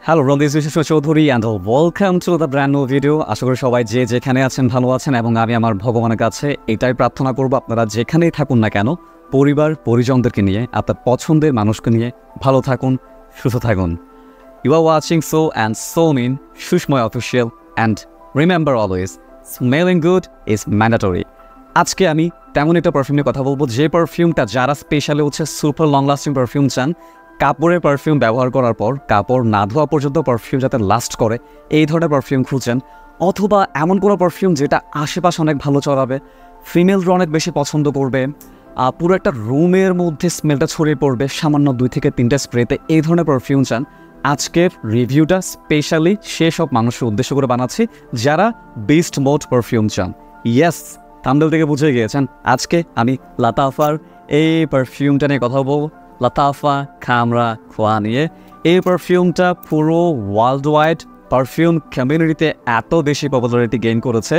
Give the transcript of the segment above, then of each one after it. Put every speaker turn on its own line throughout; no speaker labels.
Hello, this is Vishnu Chaudhuri and welcome to the brand new video. আশা করি সবাই যে যেখানে আছেন ভালো আছেন এবং আমি আমার ভগবানের কাছে এটাই প্রার্থনা করব আপনারা যেখানেই থাকুন না কেন পরিবার পরিজনদেরকে নিয়ে আপনার পছন্দের মানুষকে নিয়ে ভালো থাকুন সুস্থ থাকুন। You are watching So and So Mean Shushmoy Official and remember always smelling good is mandatory. আজকে আমি তেমন একটা পারফিউম নিয়ে কথা বলবো যে পারফিউমটা যারা স্পেশালি হচ্ছে সুপার লং লাস্টিং পারফিউম চান, কাপড়ের পারফিউম ব্যবহার করার পর কাপড় না ধোয়া পর্যন্ত পারফিউম যাতে লাস্ট করে এই ধরনের পারফিউম খুঁজছেন, অথবা এমন কোনো পারফিউম যেটা আশেপাশে অনেক ভালো চড়াবে, ফিমেলরা অনেক বেশি পছন্দ করবে, পুরো একটা রুমের মধ্যে স্মেলটা ছড়িয়ে পড়বে সামান্য 2 থেকে 3টা স্প্রেতে, এই ধরনের পারফিউম চান। আজকের রিভিউটা স্পেশালি সেসব মানুষের উদ্দেশ্য করে বানাচ্ছি যারা বেস্ট মোড পারফিউম চান। ইয়েস, থাম্বনেল থেকে বুঝে গিয়েছেন আজকে আমি লাতাফার এই পারফিউমটা নিয়ে কথা বলবো। লাতাফা খামরা খোয়া নিয়ে এই পারফিউমটা পুরো ওয়ার্ল্ড ওয়াইড পারফিউম কমিউনিটিতে এত বেশি পপুলারিটি গেইন করেছে।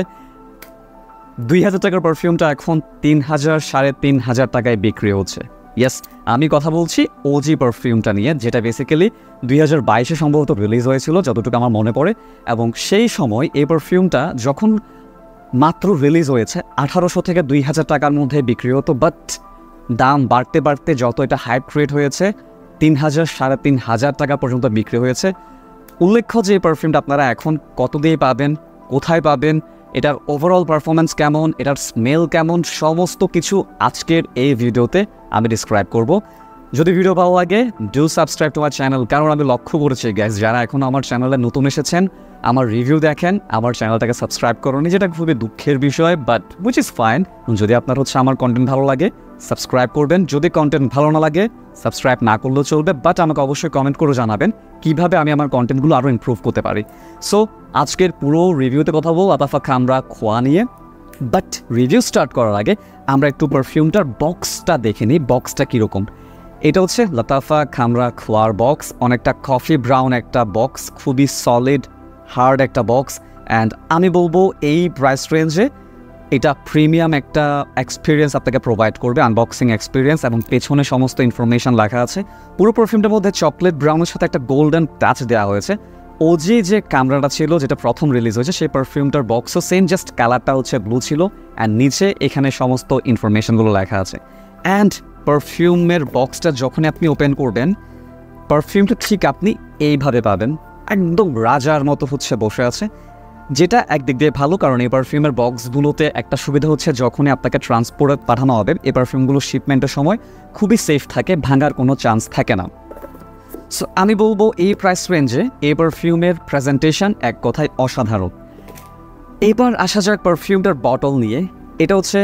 2000 টাকার পারফিউমটা এখন 3000 3,500 টাকায় বিক্রি হচ্ছে। ইয়েস, আমি কথা বলছি ওজি পারফিউমটা নিয়ে, যেটা বেসিক্যালি 2022-এ সম্ভবত রিলিজ হয়েছিল যতটুকু আমার মনে পড়ে, এবং সেই সময় এই পারফিউমটা যখন মাত্র রিলিজ হয়েছে 1800 থেকে 2000 টাকার মধ্যে বিক্রি হতো, বাট দাম বাড়তে বাড়তে যত এটা হাইপ ক্রিয়েট হয়েছে 3000 3,500 টাকা পর্যন্ত বিক্রি হয়েছে। উল্লেখ্য যে এই পারফিউমটা আপনারা এখন কত দিয়ে পাবেন, কোথায় পাবেন, এটার ওভারঅল পারফরমেন্স কেমন, এটার স্মেল কেমন, সমস্ত কিছু আজকের এই ভিডিওতে আমি ডিসক্রাইব করব। যদি ভিডিও ভালো লাগে do subscribe to my channel, কারণ আমি লক্ষ্য করেছি গ্যাস যারা এখনও আমার চ্যানেলে নতুন এসেছেন, আমার রিভিউ দেখেন, আমার চ্যানেলটাকে সাবস্ক্রাইব করোনি, যেটা খুবই দুঃখের বিষয়, বাট উইচ ইজ ফাইন। যদি আপনার হচ্ছে আমার কন্টেন্ট ভালো লাগে সাবস্ক্রাইব করবেন, যদি কন্টেন্ট ভালো না লাগে সাবস্ক্রাইব না করলেও চলবে, বাট আমাকে অবশ্যই কমেন্ট করে জানাবেন কীভাবে আমি আমার কন্টেন্টগুলো আরও ইমপ্রুভ করতে পারি। সো আজকের পুরো রিভিউতে কথা বলবো লাতাফা খামরা খোয়া নিয়ে, বাট রিভিউ স্টার্ট করার আগে আমরা একটু পারফিউমটার বক্সটা দেখে নিই, বক্সটা কীরকম। এটা হচ্ছে লাতাফা খামরা খোয়ার বক্স, অনেকটা কফি ব্রাউন একটা বক্স, খুবই সলিড হার্ড একটা বক্স, অ্যান্ড আমি বলবো এই প্রাইস রেঞ্জে এটা প্রিমিয়াম একটা এক্সপিরিয়েন্স আপনাকে প্রোভাইড করবে, আনবক্সিং এক্সপিরিয়েন্স, এবং পেছনে সমস্ত ইনফরমেশন লেখা আছে। পুরো পারফিউমটার মধ্যে চকলেট ব্রাউনের সাথে একটা গোল্ডেন টাচ দেওয়া হয়েছে। ওজি যে কামরাটা ছিল যেটা প্রথম রিলিজ হয়েছে সেই পারফিউমটার বক্সও সেম, জাস্ট কালারটা হচ্ছে ব্লু ছিল, অ্যান্ড নিচে এখানে সমস্ত ইনফরমেশনগুলো লেখা আছে। অ্যান্ড পারফিউমের বক্সটা যখনই আপনি ওপেন করবেন পারফিউমটা ঠিক আপনি এইভাবে পাবেন, একদম রাজার মতো হচ্ছে বসে আছে, যেটা একদিক দিয়ে ভালো, কারণ এই পারফিউমের বক্সগুলোতে একটা সুবিধা হচ্ছে যখনই আপনাকে ট্রান্সপোর্টে পাঠানো হবে এই পারফিউমগুলো শিপমেন্টের সময় খুবই সেফ থাকে, ভাঙার কোনো চান্স থাকে না। সো আমি বলবো এই প্রাইস রেঞ্জে এই পারফিউমের প্রেজেন্টেশন এক কথায় অসাধারণ। এবার আসা যাক পারফিউমটার বটল নিয়ে। এটা হচ্ছে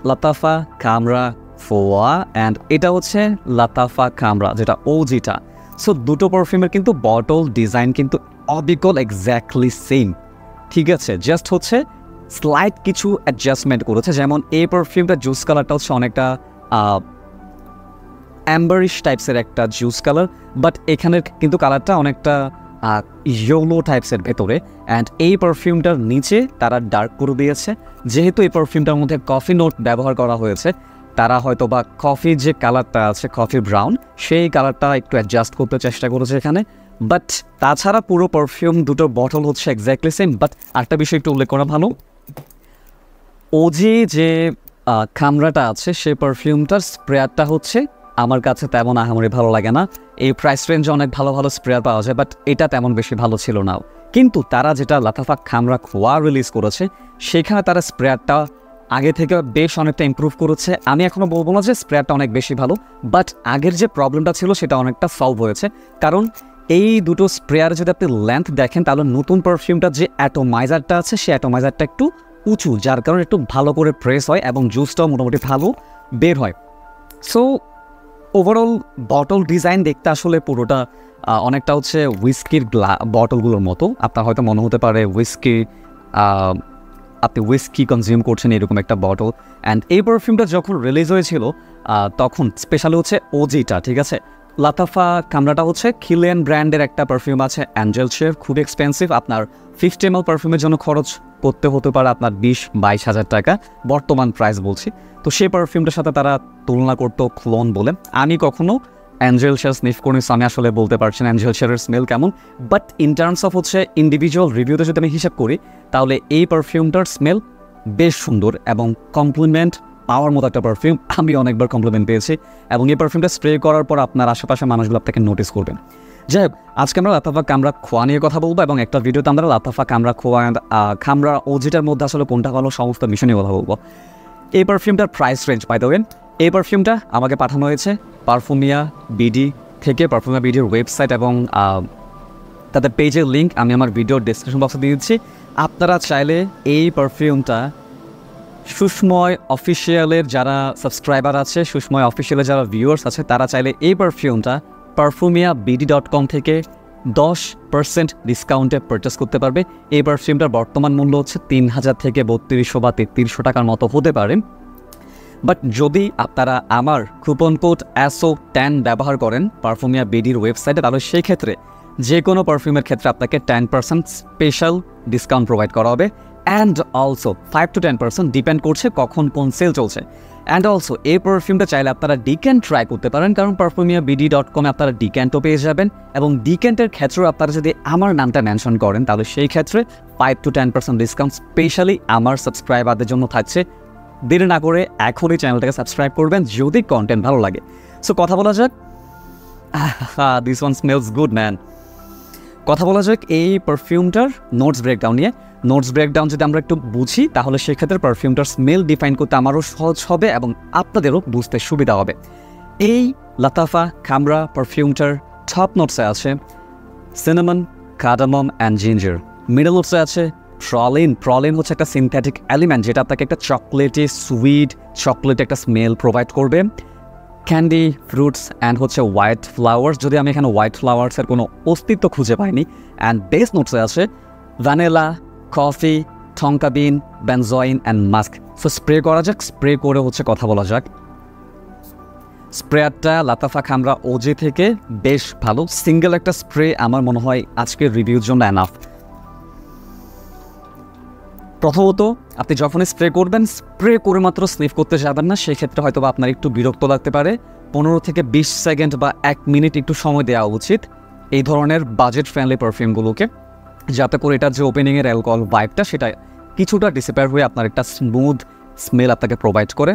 লাতাফা খামরা খোয়া অ্যান্ড এটা হচ্ছে লাতাফা খামরা যেটা ওজিটা। সো দুটো পারফিউমের কিন্তু বটল ডিজাইন কিন্তু অবিকল এক্স্যাক্টলি সেম, ঠিক আছে, জাস্ট হচ্ছে স্লাইট কিছু অ্যাডজাস্টমেন্ট করেছে। যেমন এই পারফিউমটা জুস কালারটা হচ্ছে অনেকটা অ্যাম্বারিশ টাইপসের একটা জুস কালার, বাট এখানের কিন্তু কালারটা অনেকটা ইয়েলো টাইপসের ভেতরে, অ্যান্ড এই পারফিউমটার নিচে তারা ডার্ক করে দিয়েছে। যেহেতু এই পারফিউমটার মধ্যে কফি নোট ব্যবহার করা হয়েছে, তারা হয়তো বা কফির যে কালারটা আছে কফি ব্রাউন সেই কালারটা একটু অ্যাডজাস্ট করতে চেষ্টা করেছে এখানে, বাট তাছাড়া পুরো পারফিউম দুটো বটল হচ্ছে এক্স্যাক্টলি সেম। বাট আরেকটা বিষয় একটু উল্লেখ করা ভালো, ওজি যে খামরাটা আছে সেই পারফিউমটার স্প্রেয়ারটা হচ্ছে আমার কাছে তেমন আহামরি ভালো লাগে না। এই প্রাইস রেঞ্জে অনেক ভালো ভালো স্প্রেয়ার পাওয়া যায়, বাট এটা তেমন বেশি ভালো ছিল না। কিন্তু তারা যেটা লাতাফা খামরা খোয়া রিলিজ করেছে সেখানে তারা স্প্রেয়ারটা আগে থেকে বেশ অনেকটা ইমপ্রুভ করেছে। আমি এখনও বলবো না যে স্প্রেয়ারটা অনেক বেশি ভালো, বাট আগের যে প্রবলেমটা ছিল সেটা অনেকটা সলভ হয়েছে, কারণ এই দুটো স্প্রেয়ার যদি আপনি লেন্থ দেখেন তাহলে নতুন পারফিউমটা যে অ্যাটোমাইজারটা আছে সেই অ্যাটোমাইজারটা একটু উঁচু, যার কারণে একটু ভালো করে প্রেস হয় এবং জুসটাও মোটামুটি ভালো বের হয়। সো ওভারঅল বটল ডিজাইন দেখতে আসলে পুরোটা অনেকটা হচ্ছে হুইস্কির বটলগুলোর মতো। আপনার হয়তো মনে হতে পারে আপনি হুইস্কি কনজিউম করছেন এরকম একটা বটল। অ্যান্ড এই পারফিউমটা যখন রিলিজ হয়েছিল তখন স্পেশালি হচ্ছে ওজিটা, ঠিক আছে, লাতাফা কামরাটা হচ্ছে খিলিয়ান ব্র্যান্ডের একটা পারফিউম আছে, অ্যাঞ্জেল শেভ, খুব এক্সপেন্সিভ। আপনার 50 ml পারফিউমের জন্য খরচ করতে হতে পারে আপনার 20-22 হাজার টাকা, বর্তমান প্রাইস বলছি। তো সেই পারফিউমটার সাথে তারা তুলনা করতো ক্লোন বলে। আমি কখনো অ্যাঞ্জেল শেয়ার স্নিফ করে নিচ্ছি, আমি আসলে বলতে পারছি না অ্যাঞ্জেল শেয়ারের স্মেল কেমন, বাট ইন টার্মস অফ হচ্ছে ইন্ডিভিজুয়াল রিভিউতে যদি আমি হিসাব করি তাহলে এই পারফিউমটার স্মেল বেশ সুন্দর এবং কমপ্লিমেন্ট পাওয়ার মতো একটা পারফিউম। আমি অনেকবার কমপ্লিমেন্ট পেয়েছি এবং এই পারফিউমটা স্প্রে করার পর আপনার আশেপাশে মানুষগুলো আপনাকে নোটিস করবেন। যাই হোক, আজকে আমরা লাতাফা কামরা খোয়া নিয়ে কথা বলবো এবং একটা ভিডিওতে আমরা লাতাফা কামরা খোয়া খামরা ওজিটার মধ্যে আসলে কোনটা ভালো সমস্ত বিষয় নিয়ে কথা বলবো। এই পারফিউমটার price range by the way, এই পারফিউমটা আমাকে পাঠানো হয়েছে পারফিউমিয়া বিডি থেকে। পারফিউমিয়া বিডির ওয়েবসাইট এবং তাদের পেজের লিঙ্ক আমি আমার ভিডিওর ডেসক্রিপশন বক্সে দিয়ে দিচ্ছি। আপনারা চাইলে এই পারফিউমটা সুষময় অফিসিয়ালের যারা সাবস্ক্রাইবার আছে, সুষময় অফিসিয়ালের যারা ভিউয়ার্স আছে, তারা চাইলে এই পারফিউমটা parfumia.bd.com থেকে 10% ডিসকাউন্টে পারচেস করতে পারবে। এই পারফিউমটার বর্তমান মূল্য হচ্ছে 3000 থেকে 3200 বা 3300 টাকার মতো হতে পারে। বাট যদি আপনারা আমার কুপন কোড SO10 ব্যবহার করেন পারফিউমিয়া বিডির ওয়েবসাইটে, তাহলে সেই ক্ষেত্রে যে কোনো পারফিউমের ক্ষেত্রে আপনাকে 10% স্পেশাল ডিসকাউন্ট প্রোভাইড করা হবে। অ্যান্ড অলসো 5 to 10% ডিপেন্ড করছে কখন কোন সেল চলছে। অ্যান্ড অলসো এই পারফিউমটা চাইলে আপনারা ডিক্যান্ট ট্রাই করতে পারেন, কারণ parfumia.bd.com আপনারা ডিক্যান্টও পেয়ে যাবেন এবং ডিক্যান্টের ক্ষেত্রেও আপনারা যদি আমার নামটা মেনশন করেন তাহলে সেই ক্ষেত্রে 5 to 10% ডিসকাউন্ট স্পেশালি আমার সাবস্ক্রাইবারদের জন্য থাকছে। দেরি না করে এখনই চ্যানেলটাকে সাবস্ক্রাইব করবেন যদি কন্টেন্ট ভালো লাগে। সো কথা বলা যাক, this one smells good man. কথা বলা যাক এই পারফিউমটার নোটস ব্রেকডাউন নিয়ে। নোটস ব্রেকডাউন যদি আমরা একটু বুঝি তাহলে সেক্ষেত্রে পারফিউমটার স্মেল ডিফাইন করতে আমারও সহজ হবে এবং আপনাদেরও বুঝতে সুবিধা হবে। এই লাতাফা কামরা পারফিউমটার টপ নোটসে আছে cinnamon, cardamom and ginger. Middle নোটসে আছে প্রলিন। প্রলিন হচ্ছে একটা সিনথেটিক এলিমেন্ট যেটা আপনাকে একটা চকলেটি সুইট চকলেট একটা স্মেল প্রোভাইড করবে। ক্যান্ডি, ফ্রুটস অ্যান্ড হচ্ছে হোয়াইট ফ্লাওয়ার্স, যদি আমি এখানে হোয়াইট ফ্লাওয়ার্সের কোনো অস্তিত্ব খুঁজে পাইনি। অ্যান্ড বেস নোটসে আছে vanilla, coffee, tonka bean, benzoin and musk. So spray করা যাক, স্প্রে করে হচ্ছে কথা বলা যাক। স্প্রেয়ারটা লাতাফা কামরা ওজি থেকে বেশ ভালো, সিঙ্গেল একটা স্প্রে আমার মনে হয় আজকের রিভিউর জন্য এনাফ। প্রথমত আপনি যখনই স্প্রে করবেন, স্প্রে করে মাত্র স্নিফ করতে যাবেন না, সেক্ষেত্রে হয়তো আপনার একটু বিরক্ত লাগতে পারে। 15 থেকে 20 সেকেন্ড বা 1 মিনিট একটু সময় দেওয়া উচিত এই ধরনের বাজেট ফ্রেন্ডলি পারফিউমগুলোকে, যাতে করে এটার যে ওপেনিংয়ের অ্যালকোহল ভাইবটা সেটা কিছুটা ডিসিপেয়ার হয়ে আপনার একটা স্মুথ স্মেল আপনাকে প্রোভাইড করে।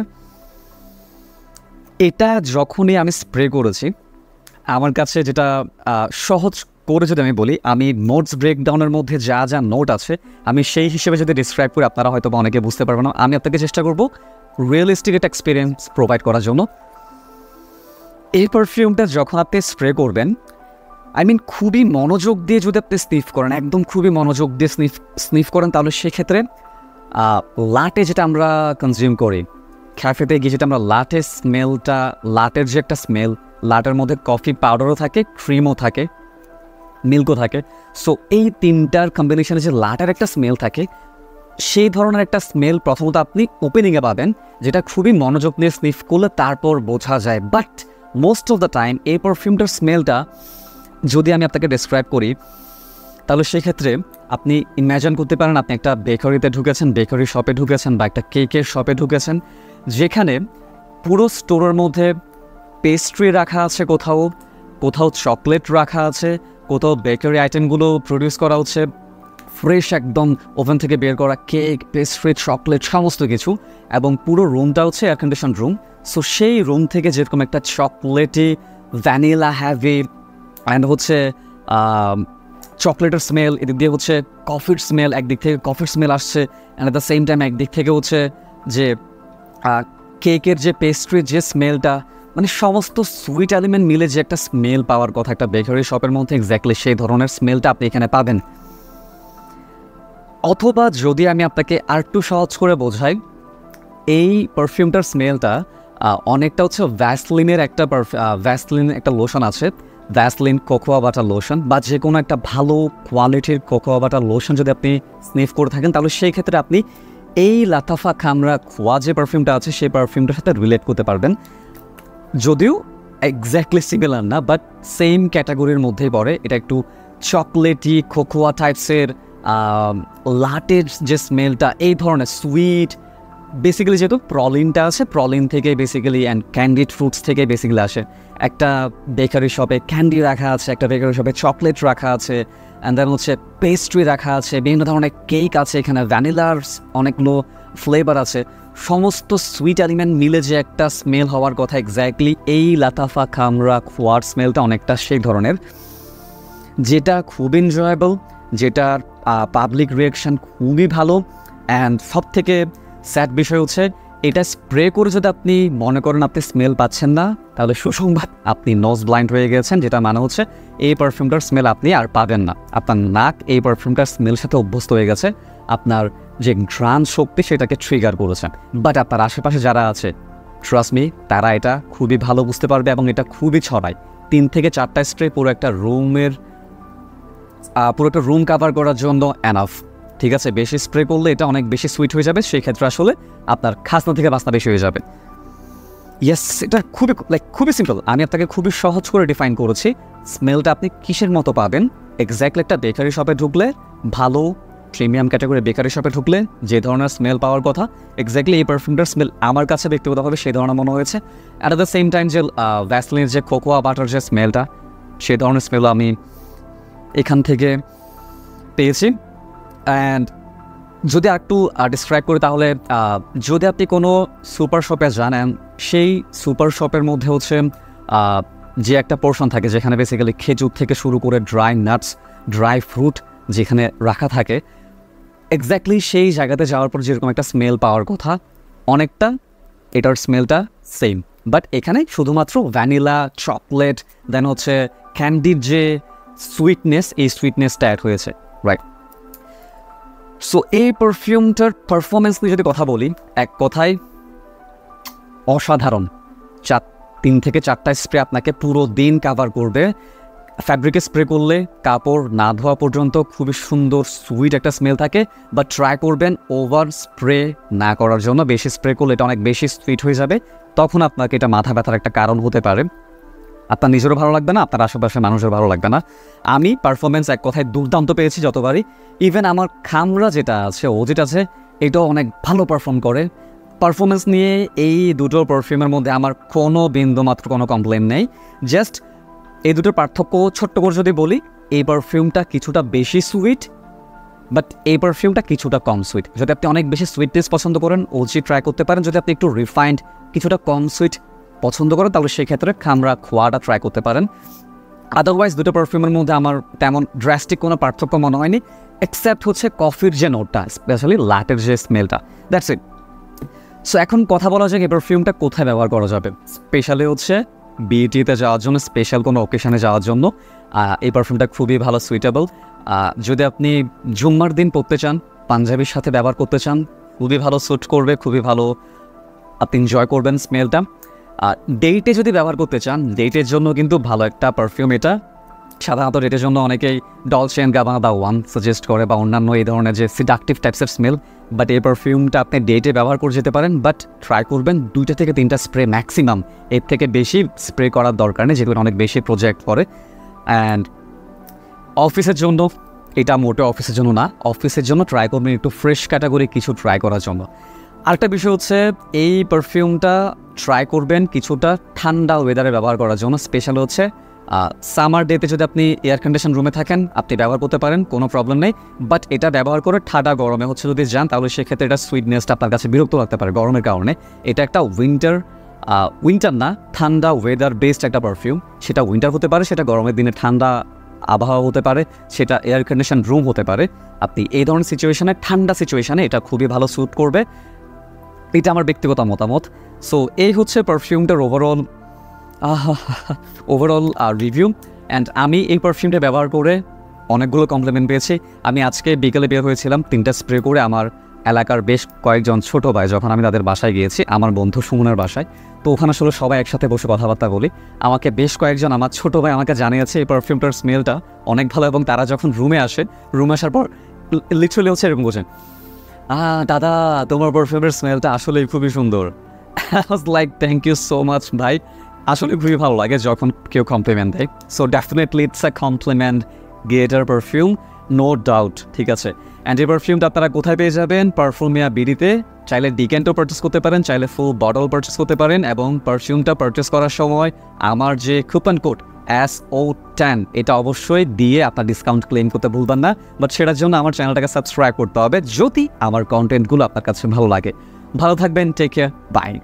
এটা যখনই আমি স্প্রে করেছি আমার কাছে যেটা সহজ করে যদি আমি বলি, আমি নোটস ব্রেকডাউনের মধ্যে যা যা নোট আছে আমি সেই হিসেবে যদি ডিসক্রাইব করি আপনারা হয়তো বা অনেকে বুঝতে পারবেন না। আমি আপনাকে চেষ্টা করব রিয়েলিস্টিক একটা এক্সপিরিয়েন্স প্রোভাইড করার জন্য। এই পারফিউমটা যখন আপনি স্প্রে করবেন, খুবই মনোযোগ দিয়ে যদি আপনি স্নিফ করেন, একদম খুবই মনোযোগ দিয়ে স্নিফ করেন, তাহলে সেক্ষেত্রে লাটে যেটা আমরা কনজিউম করি ক্যাফেতে গিয়ে, যেটা আমরা লাটের স্মেলটা, লাটের যে একটা স্মেল, লাটের মধ্যে কফি পাউডারও থাকে, ক্রিমও থাকে, মিল্কও থাকে। সো এই তিনটার কম্বিনেশনে যে লাটের একটা স্মেল থাকে, সেই ধরনের একটা স্মেল প্রথমত আপনি ওপেনিংয়ে পাবেন, যেটা খুবই মনোযোগ দিয়ে স্নিফ করলে তারপর বোঝা যায়। But most of the time এই পারফিউমটার স্মেলটা যদি আমি আপনাকে ডেসক্রাইব করি তাহলে সেক্ষেত্রে আপনি ইম্যাজিন করতে পারেন আপনি একটা বেকারিতে ঢুকেছেন, বেকারি শপে ঢুকেছেন বা একটা কেকের শপে ঢুকেছেন, যেখানে পুরো স্টোরের মধ্যে পেস্ট্রি রাখা আছে, কোথাও কোথাও চকলেট রাখা আছে, কোথাও বেকারি আইটেমগুলো প্রডিউস করা হচ্ছে ফ্রেশ একদম ওভেন থেকে বের করা কেক, পেস্ট্রি, চকলেট সমস্ত কিছু, এবং পুরো রুমটা হচ্ছে এয়ার কন্ডিশন রুম। সো সেই রুম থেকে যেরকম একটা চকলেটি ভ্যানিলা হ্যাভি অ্যান্ড হচ্ছে চকলেটের স্মেল, এদিক দিয়ে হচ্ছে কফির স্মেল, একদিক থেকে কফির স্মেল আসছে, and at the same time একদিক থেকে হচ্ছে যে কেকের যে পেস্ট্রির যে স্মেলটা, সমস্ত সুইট এলিমেন্ট মিলে যে একটা স্মেল পাওয়ার কথা একটা বেকারি শপের মধ্যে, এক্স্যাক্টলি সেই ধরনের স্মেলটা আপনি এখানে পাবেন। অথবা যদি আমি আপনাকে আর একটু সহজ করে বোঝাই, এই পারফিউমটার স্মেলটা অনেকটা হচ্ছে ভ্যাসলিনের একটা লোশন আছে, ভ্যাসলিন কোকোয়া বাটার লোশন, বা যে কোনো একটা ভালো কোয়ালিটির কোকোয়া বাটার লোশন যদি আপনি স্নিফ করে থাকেন, তাহলে সেই ক্ষেত্রে আপনি এই লাতাফা কামরা খোয়া যে পারফিউমটা আছে সেই পারফিউমটার সাথে রিলেট করতে পারবেন। যদিও এক্স্যাক্টলি সিমিলার না, বাট সেম ক্যাটাগরির মধ্যেই পড়ে। এটা একটু চকলেটি কোকোয়া টাইপসের, লাটের যে স্মেলটা, এই ধরনের সুইট বেসিক্যালি যেহেতু প্রলিনটা আছে, প্রলিন থেকে বেসিক্যালি অ্যান্ড ক্যান্ডিড ফ্রুটস থেকে বেসিক্যালি আসে। একটা বেকারি শপে ক্যান্ডি রাখা আছে, একটা বেকারি শপে চকলেট রাখা আছে, অ্যান্ড দেন হচ্ছে পেস্ট্রি রাখা আছে, বিভিন্ন ধরনের কেক আছে, এখানে ভ্যানিলার অনেকগুলো ফ্লেভার আছে। সমস্ত সুইট এলিমেন্ট মিলে যে একটা স্মেল হওয়ার কথা, এক্স্যাক্টলি এই লাতাফা খামরা খোয়ার স্মেলটা অনেকটা সেই ধরনের, যেটা খুব এনজয়েবল, যেটার পাবলিক রিয়াকশান খুবই ভালো। অ্যান্ড সব থেকে স্যাড বিষয় হচ্ছে এটা স্প্রে করে যদি আপনি মনে করেন আপনি স্মেল পাচ্ছেন না, তাহলে সুসংবাদ, আপনি নোজ ব্লাইন্ড হয়ে গেছেন, যেটা মানে হচ্ছে এই পারফিউমটার স্মেল আপনি আর পাবেন না। আপনার নাক এই পারফিউমটার স্মেল সাথে অভ্যস্ত হয়ে গেছে, আপনার যে ঘ্রাণ শক্তি সেটাকে ট্রিগার করেছে। বাট আপনার আশেপাশে যারা আছে, ট্রাস্ট মি, তারা এটা খুবই ভালো বুঝতে পারবে এবং এটা খুবই ছড়ায়। 3 থেকে 4টা স্প্রে পুরো একটা রুম কাভার করার জন্য এনাফ। ঠিক আছে, বেশি স্প্রে করলে এটা অনেক বেশি সুইট হয়ে যাবে, সেই ক্ষেত্রে আসলে আপনার খাসনা থেকে বাসনা বেশি হয়ে যাবে। ইয়েস, এটা খুবই সিম্পল। আমি আপনাকে খুবই সহজ করে ডিফাইন করেছি। স্মেলটা আপনি কিসের মতো পাবেন, এক্স্যাক্টলি একটা বেকারি শপে ঢুকলে, ভালো প্রিমিয়াম ক্যাটাগরি বেকারি শপে ঢুকলে যে ধরনের স্মেল পাওয়ার কথা, এক্স্যাক্টলি এই পারফিউমটার স্মেল আমার কাছে ব্যক্তিগতভাবে সেই ধরনের মনে হয়েছে। অ্যাট দ্য সেম টাইম যে ভ্যাসলিনের যে কোকোয়া বাটার যে স্মেলটা, সেই ধরনের স্মেল আমি এখান থেকে পেয়েছি। অ্যান্ড যদি একটু ডিসক্রাইব করি, তাহলে যদি আপনি কোনো সুপার শপে জানেন, সেই সুপার শপের মধ্যে হচ্ছে যে একটা পোর্শন থাকে যেখানে বেসিক্যালি খেজুর থেকে শুরু করে ড্রাই নাটস, ড্রাই ফ্রুট যেখানে রাখা থাকে, এক্স্যাক্টলি সেই জায়গাতে যাওয়ার পর যেরকম একটা স্মেল পাওয়ার কথা, অনেকটা এটার স্মেলটা সেম। বাট এখানে শুধুমাত্র ভ্যানিলা, চকলেট, দেন হচ্ছে ক্যান্ডির যে সুইটনেস, এই সুইটনেসটা অ্যাড হয়েছে, রাইট? সো এই পারফিউমটার পারফরমেন্স নিয়ে যদি কথা বলি, এক কথায় অসাধারণ। 3 থেকে 4টা স্প্রে আপনাকে পুরো দিন কাভার করবে। ফ্যাব্রিকে স্প্রে করলে কাপড় না ধোয়া পর্যন্ত খুবই সুন্দর সুইট একটা স্মেল থাকে, বাট ট্রাই করবেন ওভার স্প্রে না করার জন্য। বেশি স্প্রে করলে এটা অনেক বেশি সুইট হয়ে যাবে, তখন আপনাকে এটা মাথা ব্যথার একটা কারণ হতে পারে। আপনার নিজেরও ভালো লাগবে না, আপনার আশেপাশের মানুষের ভালো লাগবে না। আমি পারফরমেন্স এক কথায় দুর্দান্ত পেয়েছি যতবারই। ইভেন আমার খামরা যেটা আছে, ও যেটা আছে, এটাও অনেক ভালো পারফর্ম করে। পারফরমেন্স নিয়ে এই দুটো পারফিউমের মধ্যে আমার কোনো বিন্দুমাত্র কোনো কমপ্লেন নেই। জাস্ট এই দুটোর পার্থক্য ছোট্ট করে যদি বলি, এই পারফিউমটা কিছুটা বেশি সুইট, বাট এই পারফিউমটা কিছুটা কম সুইট। যদি আপনি অনেক বেশি সুইটনেস পছন্দ করেন, ওজি ট্রাই করতে পারেন। যদি আপনি একটু রিফাইন্ড, কিছুটা কম সুইট পছন্দ করেন, তাহলে সেক্ষেত্রে খামরা খোয়াটা ট্রাই করতে পারেন। আদারওয়াইজ দুটো পারফিউমের মধ্যে আমার তেমন ড্রাস্টিক কোনো পার্থক্য মনে হয়নি, এক্সেপ্ট হচ্ছে কফির যে নোটটা, স্পেশালি লাটের যে স্মেলটা, দ্যাটস ইট। সো এখন কথা বলা যাক এই পারফিউমটা কোথায় ব্যবহার করা যাবে। স্পেশালি হচ্ছে বিয়েটিতে যাওয়ার জন্য, স্পেশাল কোনো অকেশনে যাওয়ার জন্য এই পারফিউমটা খুবই ভালো সুইটেবল। যদি আপনি জুম্মার দিন পরতে চান, পাঞ্জাবির সাথে ব্যবহার করতে চান, খুবই ভালো স্যুট করবে, খুবই ভালো আপনি এনজয় করবেন স্মেলটা। ডেটে যদি ব্যবহার করতে চান, ডেটের জন্য কিন্তু ভালো একটা পারফিউম এটা। সাধারণত ডেটের জন্য অনেকেই ডলচে অ্যান্ড গাবানা বা ওয়ান সাজেস্ট করে, বা অন্যান্য এই ধরনের যে সিডাকটিভ টাইপসের স্মেল। বাট এই পারফিউমটা আপনি ডেটে ব্যবহার করে যেতে পারেন, বাট ট্রাই করবেন 2টা থেকে 3টা স্প্রে ম্যাক্সিমাম, এর থেকে বেশি স্প্রে করার দরকার নেই, যেগুলো অনেক বেশি প্রজেক্ট করে। অ্যান্ড অফিসের জন্য এটা মোটে অফিসের জন্য না, অফিসের জন্য ট্রাই করবেন একটু ফ্রেশ ক্যাটাগরি কিছু ট্রাই করার জন্য। আরেকটা বিষয় হচ্ছে এই পারফিউমটা ট্রাই করবেন কিছুটা ঠান্ডা ওয়েদারে ব্যবহার করার জন্য। স্পেশাল হচ্ছে সামার ডেতে যদি আপনি এয়ার কন্ডিশন রুমে থাকেন, আপনি ব্যবহার করতে পারেন, কোনো প্রবলেম নেই। বাট এটা ব্যবহার করে ঠান্ডা গরমে হচ্ছে যদি যান, তাহলে সেক্ষেত্রে এটা সুইটনেসটা আপনার কাছে বিরক্ত লাগতে পারে গরমের কারণে। এটা একটা উইন্টার না, ঠান্ডা ওয়েদার বেসড একটা পারফিউম। সেটা উইন্টার হতে পারে, সেটা গরমের দিনে ঠান্ডা আবহাওয়া হতে পারে, সেটা এয়ার কন্ডিশন রুম হতে পারে। আপনি এই ধরনের সিচুয়েশানে, ঠান্ডা সিচুয়েশানে এটা খুবই ভালো স্যুট করবে, এটা আমার ব্যক্তিগত মতামত। সো এই হচ্ছে পারফিউমটার ওভারঅল রিভিউ। অ্যান্ড আমি এই পারফিউমটা ব্যবহার করে অনেকগুলো কমপ্লিমেন্ট পেয়েছি। আমি আজকে বিকেলে বের হয়েছিলাম 3টা স্প্রে করে আমার এলাকার বেশ কয়েকজন ছোটো ভাই, যখন আমি তাদের বাসায় গিয়েছি, আমার বন্ধু সুমনের বাসায়, তো ওখানে আসলে সবাই একসাথে বসে কথাবার্তা বলি। আমাকে বেশ কয়েকজন আমার ছোটো ভাই আমাকে জানিয়েছে এই পারফিউমটার স্মেলটা অনেক ভালো, এবং তারা যখন রুমে আসার পর লিটারালি হচ্ছে এরকম বলছেন, দাদা তোমার পারফিউমের স্মেলটা আসলেই খুবই সুন্দর। I was like thank you so much ভাই, আসলে খুবই ভালো লাগে যখন কেউ কমপ্লিমেন্ট দেয়। So definitely it's a compliment getter perfume. No doubt, ঠিক আছে। অ্যান্ড এই পারফিউমটা আপনারা কোথায় পেয়ে যাবেন? পারফিউমিয়া বিডিতে। চাইলে ডিক্যান্টও পারচেস করতে পারেন, চাইলে ফুল বটল পারচেস করতে পারেন, এবং পারফিউমটা পারচেস করার সময় আমার যে কুপন কোড SO10 এটা অবশ্যই দিয়ে আপনার ডিসকাউন্ট ক্লেম করতে ভুলবেন না। বাট সেটার জন্য আমার চ্যানেলটাকে সাবস্ক্রাইব করতে হবে যদি আমার কন্টেন্টগুলো আপনার কাছে ভালো লাগে। ভালো থাকবেন, টেক কেয়ার, বাই।